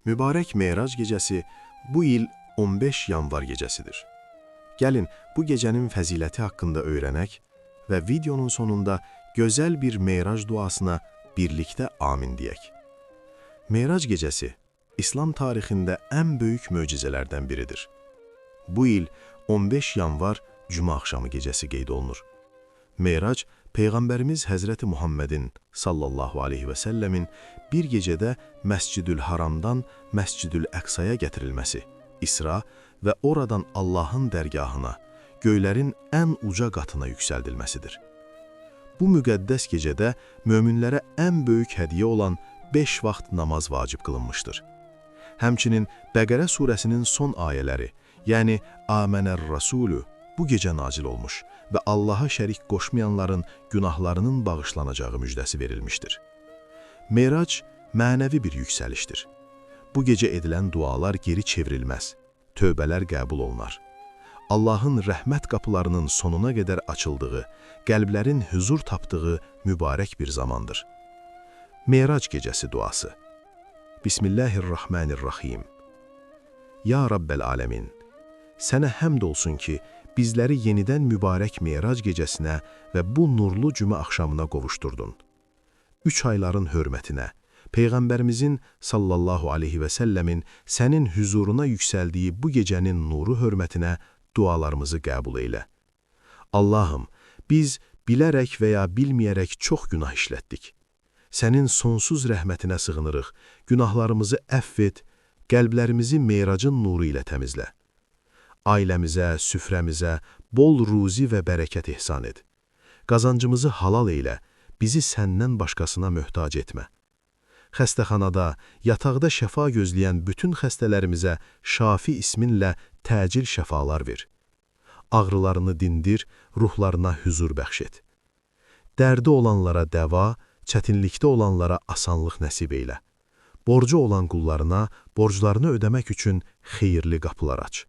Mübarək Meyrac gecəsi bu il 15 yanvar gecəsidir. Gəlin bu gecənin fəziləti haqqında öyrənək və videonun sonunda gözəl bir Meyrac duasına birlikdə amin deyək. Meyrac gecəsi İslam tarixində ən böyük möcüzələrdən biridir. Bu il 15 yanvar Cümə axşamı gecəsi qeyd olunur. Meyrac, Peyğəmbərimiz Həzrəti Muhammedin sallallahu aleyhi və səlləmin bir gecədə Məscidül Haramdan Məscidül Əqsaya gətirilməsi, İsra və oradan Allahın dərgahına, göylərin ən uca qatına yüksəldilməsidir. Bu müqəddəs gecədə möminlərə ən böyük hədiyyə olan 5 vaxt namaz vacib qılınmışdır. Həmçinin Bəqərə surəsinin son ayələri, yəni Āmənər-Rasulü bu gecə nazil olmuş və Allaha şərik qoşmayanların günahlarının bağışlanacağı müjdəsi verilmişdir. Meyrac mənəvi bir yüksəlişdir. Bu gecə edilən dualar geri çevrilməz, tövbələr qəbul olunar. Allahın rəhmət qapılarının sonuna qədər açıldığı, qəlblərin huzur tapdığı mübarək bir zamandır. Meyrac gecəsi duası. Bismillahirrahmanirrahim. Ya Rabbel Alemin, sənə həmd olsun ki, bizləri yenidən mübarək Meyrac gecəsinə və bu nurlu cümə axşamına qovuşdurdun. 3 ayların hörmətinə, Peyğəmbərimizin sallallahu aleyhi və səlləmin sənin huzuruna yüksəldiyi bu gecənin nuru hörmətinə dualarımızı qəbul eylə. Allahım, biz bilərək və ya bilməyərək çox günah işlətdik. Sənin sonsuz rəhmətinə sığınırıq, günahlarımızı əfv et, qəlblərimizi Meyracın nuru ilə təmizlə. Ailəmizə, süfrəmizə bol ruzi və bərəkət ihsan et. Qazancımızı halal eylə, bizi səndən başqasına möhtac etmə. Xəstəxanada, yataqda şəfa gözləyən bütün xəstələrimizə Şafi isminlə təcil şəfalar ver. Ağrılarını dindir, ruhlarına huzur bəxş et. Dərdi olanlara dəva, çətinlikdə olanlara asanlıq nəsib eylə. Borcu olan qullarına borclarını ödəmək üçün xeyirli qapılar aç.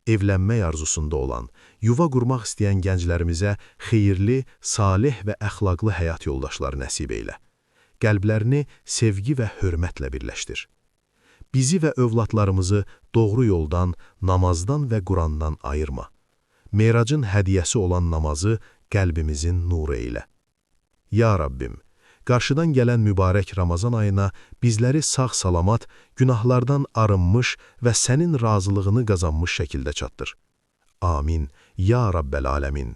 Evlənmək arzusunda olan, yuva qurmaq istəyən gənclərimizə xeyirli, salih və əxlaqlı həyat yoldaşları nəsib eylə. Qəlblərini sevgi və hörmətlə birləşdir. Bizi və övladlarımızı doğru yoldan, namazdan və Qurandan ayırma. Meyracın hədiyyəsi olan namazı qəlbimizin nuru eylə. Ya Rabbim, qarşıdan gələn mübarək Ramazan ayına bizləri sağ-salamat, günahlardan arınmış və sənin razılığını qazanmış şəkildə çatdır. Amin. Ya Rabbel Alemin.